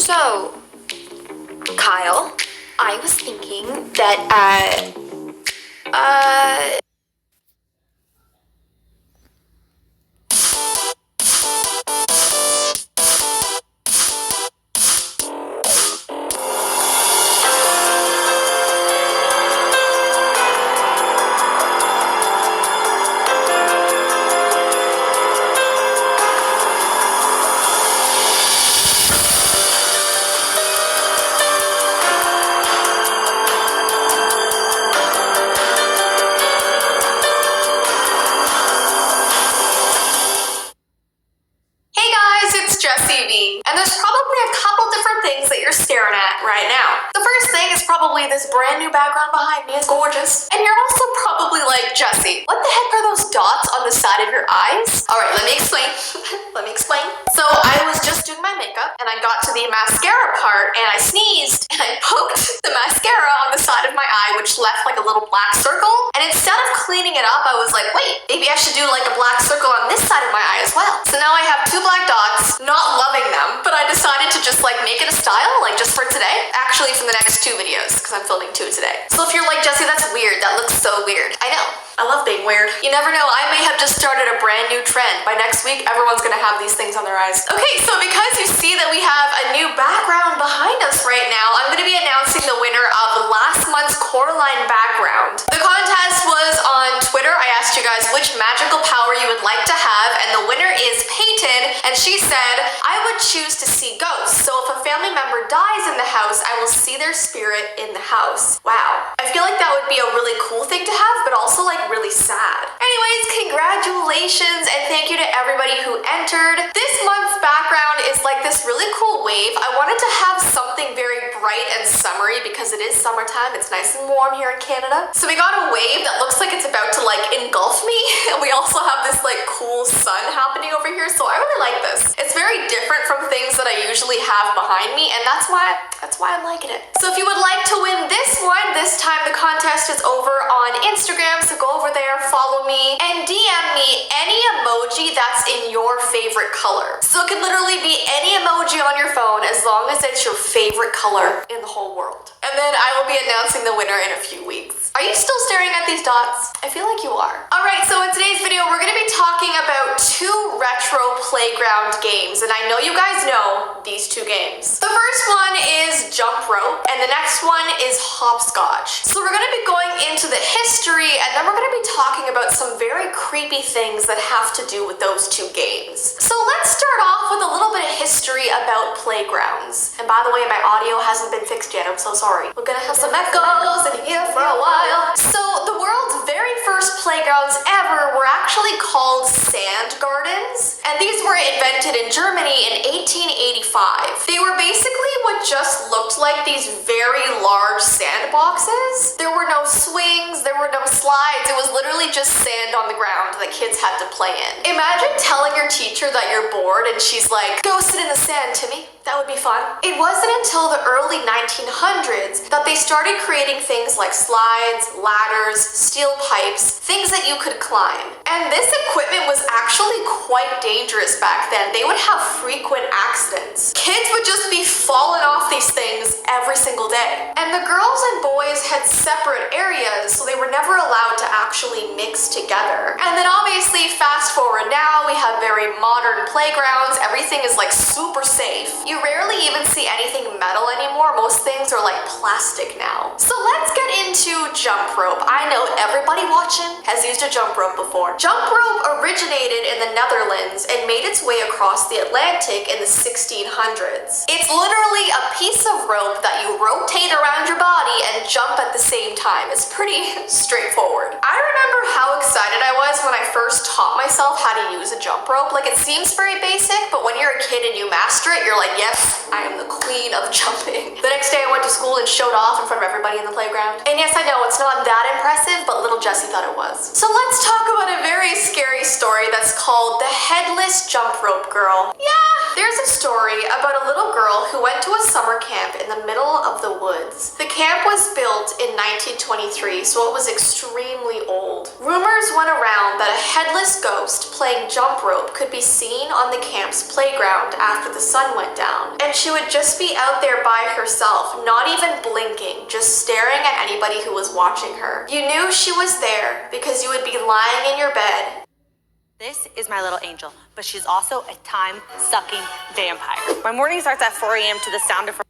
So, Kyle, I was thinking that, jessii, and there's probably a couple different things that you're staring at right now. The first thing is probably this brand new background behind me is gorgeous, and you're also probably like, Jessie, what the heck are those dots on the side of your eyes? All right, let me explain. Let me explain. So I was just doing my makeup, and I got to the mascara part, and I sneezed, and I poked the mascara on the side of my eye, which left like a little black circle, and instead of cleaning it up, I was like, wait, maybe I should do like a black circle on this side of my eye as well. So now I have two black dots, not loving them, but I decided to just like make it a style, like just for today. Actually, for the next 2 videos, because I'm filming 2 today. So if you're like, Jessie, that's weird, that looks so weird. I know. I love being weird. You never know, I may have just started a brand new trend. By next week, everyone's gonna have these things on their eyes. Okay, so because you see that we have a new background behind us right now, I'm gonna be announcing the winner of last month's Coraline background. The contest was on Twitter. I asked you guys which magical power you would like to have, and the winner is Peyton, and she said, I would choose to see ghosts. So if a family member dies in the house, I will see their spirit in the house. Wow. I feel like that would be a really cool thing to have, but also like really sad. Anyways, congratulations and thank you to everybody who entered. This month's background is like this really cool wave. I wanted to have something very bright and summery because it is summertime. It's nice and warm here in Canada. So we got a wave that looks like it's about to like engulf me, and we also have this like cool sun happening over here, so I really like this. It's very different from things that I usually have behind me, and that's why I'm liking it. So if you would like to win this one, this time the contest is over on Instagram, so go over there, follow me, and DM me any emoji that's in your favorite color. So it could literally be any emoji on your phone as long as it's your favorite color in the whole world. And then I will be announcing the winner in a few weeks. Are you still staring at these dots? I feel like you are. Alright, so in today's video, we're gonna be talking about 2 retro playground games, and I know you guys know these 2 games. The first one is jump rope, and the next one is hopscotch. So we're gonna be going into the history, and then we're gonna be talking about some very creepy things that have to do with those 2 games. So let's start off with a little bit of history about playgrounds. And by the way, my audio hasn't been fixed yet, I'm so sorry. We're gonna have some echoes in here for a while. So the world's very first playgrounds ever were actually called sand gardens, and these were invented in Germany in 1885. They were basically what just looked like these very large sandboxes. There were no swings, there were no slides, it was literally just sand on the ground that kids had to play in. Imagine telling your teacher that you're bored and she's like, go sit in the sand, Timmy. That would be fun. It wasn't until the early 1900s that they started creating things like slides, ladders, steel pipes, things that you could climb. And this equipment was actually quite dangerous back then. They would have frequent accidents. Kids would just be falling off these things every single day. And the girls and boys had separate areas, so they were never allowed to actually mix together. And then obviously, fast forward now, we have very modern playgrounds. Everything is like super safe. You rarely even see anything metal anymore. Most things are like plastic now. So let's get into jump rope. I know everybody watching has used a jump rope before. Jump rope originated in the Netherlands and made its way across the Atlantic in the 1600s. It's literally a piece of rope that you rotate around your body and jump at the same time. It's pretty straightforward. I remember how excited I was when I first taught myself how to use a jump rope. Like, it seems very basic, but when you're a kid and you master it, you're like, yes, I am the queen of jumping. The next day I went to school and showed off in front of everybody in the playground. And yes, I know it's not that impressive, but little Jessie thought it was. So let's talk about a very scary story that's called the Headless Jump Rope Girl. Yeah, There's a story about a little girl who went to a summer camp in the middle of the woods. The camp was built in 1923, so it was extremely old. Rumors went around that a headless ghost playing jump rope could be seen on the camp's playground after the sun went down, and she would just be out there by herself, not even blinking, just staring at anybody who was watching her. You knew she was there because you would be lying in your bed. This is my little angel, but she's also a time-sucking vampire. My morning starts at 4 a.m. to the sound of her.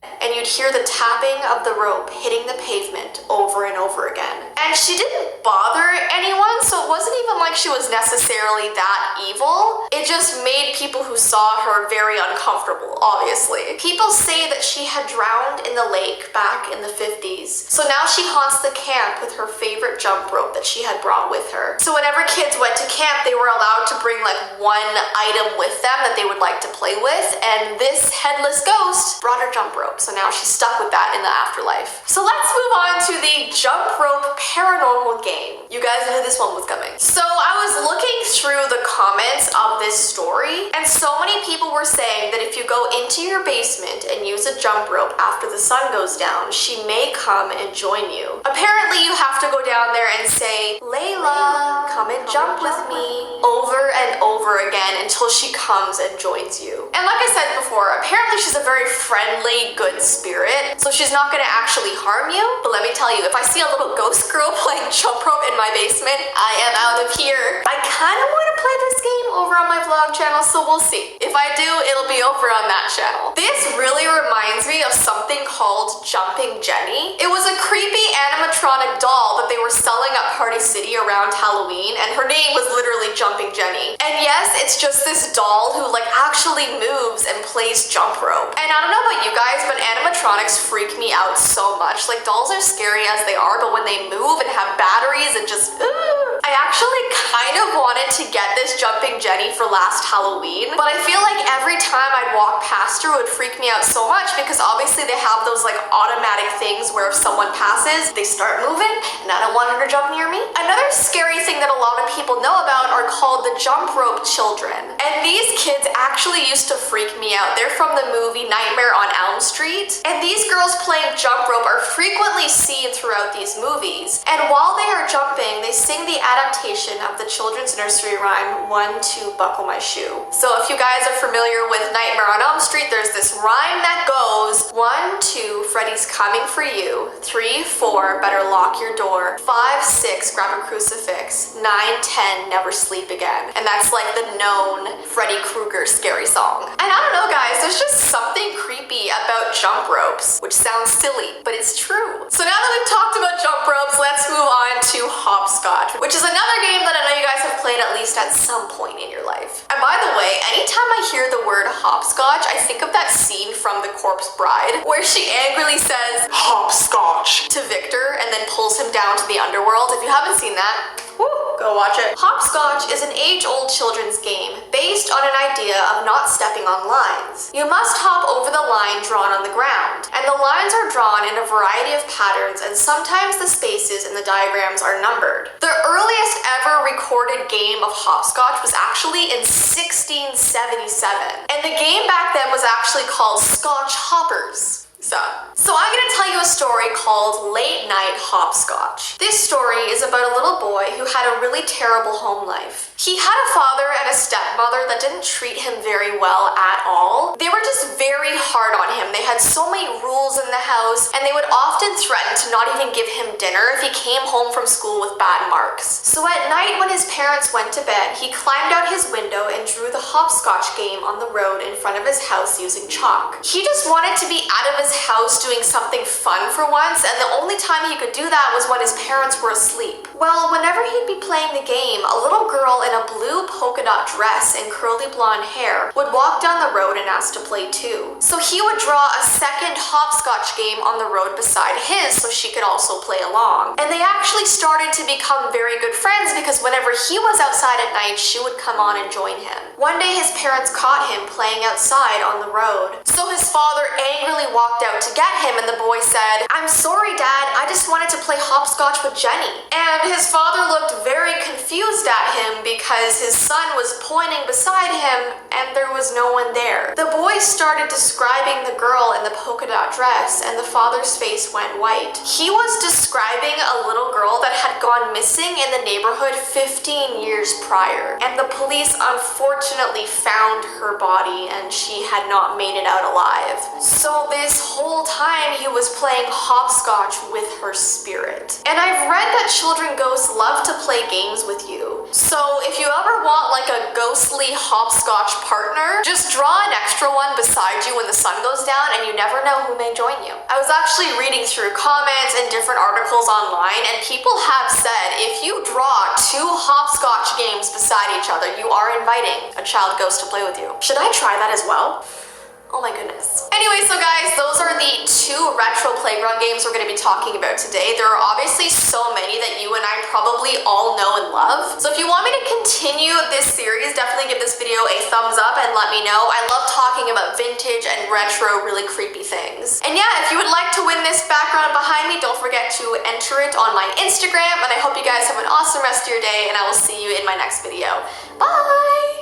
And you'd hear the tapping of the rope hitting the pavement over and over again. And she didn't bother anyone, so it wasn't even like she was necessarily that evil. It just made people who saw her very uncomfortable, obviously. People say that she had drowned in the lake back in the 50s. So now she haunts the camp with her favorite jump rope that she had brought with her. So whenever kids went to camp, they were allowed to bring like one item with them that they would like to play with, and this headless ghost brought her jump rope. So now she's stuck with that in the afterlife. So let's move on to the jump rope paranormal game. You guys knew this one was coming. So I was looking through the comments of this story, and so many people were saying that if you go into your basement and use a jump rope after the sun goes down, she may come and join you. Apparently you have to go down there and say, Layla, come and jump with me, over and over again until she comes and joins you. And like I said before, apparently she's a very friendly, good spirit, so she's not gonna actually harm you. But let me tell you, if I see a little ghost girl playing jump rope in my basement, I am out of here. I kind of want to play this game over on my vlog channel, so we'll see. If I do, it'll be over on that channel. This really reminds me of something called Jumping Jenny. It was a creepy animatronic doll that they were selling at Party City around Halloween, and her name was literally Jumping Jenny. And yes, it's just this doll who like actually moves and plays jump rope. And I don't know about you guys, but animatronics freak me out so much. Like, dolls are scary as they are, but when they move and have batteries and just I actually kind of wanted to get this Jumping Jenny for last Halloween, but I feel like every time I'd walk past her it would freak me out so much because obviously they have those like automatic things where if someone passes, they start moving, and I don't want her to jump near me. Another scary thing that a lot of people know about are called the jump rope children. And these kids actually used to freak me out. They're from the movie Nightmare on Elm Street. And these girls playing jump rope are frequently seen throughout these movies. And while they are jumping, they sing the adaptation of the children's nursery rhyme, 1, 2, buckle my shoe. So if you guys are familiar with Nightmare on Elm Street, there's this rhyme that goes, 1, 2, Freddy's coming for you. 3, 4, better lock your door. 5, 6, grab a crucifix. 9, 10, never sleep again. And that's like the known Freddy Krueger scary song. And I don't know guys, there's just something creepy about jump ropes, which sounds silly, but it's true. So now that we've talked about jump ropes, let's move on to hopscotch, which is another game that I know you guys have played at least at some point in your life. And by the way, anytime I hear the word hopscotch, I think of that scene from The Corpse Bride, where she angrily says, hopscotch, to Victor and then pulls him down to the underworld. If you haven't seen that, go watch it. Hopscotch is an age-old children's game based on an idea of not stepping on lines. You must hop over the line drawn on the ground, and the lines are drawn in a variety of patterns, and sometimes the spaces in the diagrams are numbered. The earliest ever recorded game of hopscotch was actually in 1677, and the game back then was actually called Scotch Hoppers. So I'm gonna tell you a story called Late Night Hopscotch. This story is about a little boy who had a really terrible home life. He had a father and a stepmother that didn't treat him very well at all. They were just very hard on him. They had so many rules in the house, and they would often threaten to not even give him dinner if he came home from school with bad marks. So at night when his parents went to bed, he climbed out his window and drew the hopscotch game on the road in front of his house using chalk. He just wanted to be out of his house doing something fun for once, and the only time he could do that was when his parents were asleep. Well, whenever he'd be playing the game, a little girl in a blue polka dot dress and curly blonde hair would walk down the road and ask to play too. So he would draw a second hopscotch game on the road beside his so she could also play along. And they actually started to become very good friends because whenever he was outside at night, she would come on and join him. One day his parents caught him playing outside on the road. So his father angrily walked out to get him, and the boy said, "I'm sorry, Dad, I just wanted to play hopscotch with Jenny." And his father looked very confused at him because his son was pointing beside him and there was no one there. The boy started describing the girl in the polka dot dress, and the father's face went white. He was describing a little girl that had gone missing in the neighborhood 15 years prior, and the police unfortunately found her body and she had not made it out alive. So this whole time he was playing hopscotch with her spirit. And I've read that children ghosts love to play games with you. So if you ever want like a ghostly hopscotch partner, just draw an extra one beside you when the sun goes down, and you never know who may join you. I was actually reading through comments and different articles online, and people have said if you draw 2 hopscotch games beside each other, you are inviting a child ghost to play with you. Should I try that as well? Oh my goodness. Anyway, so guys, those are the 2 retro playground games we're going to be talking about today. There are obviously so many that you and I probably all know and love. So if you want me to continue this series, definitely give this video a thumbs up and let me know. I love talking about vintage and retro, really creepy things. And yeah, if you would like to win this background behind me, don't forget to enter it on my Instagram. And I hope you guys have an awesome rest of your day, and I will see you in my next video. Bye!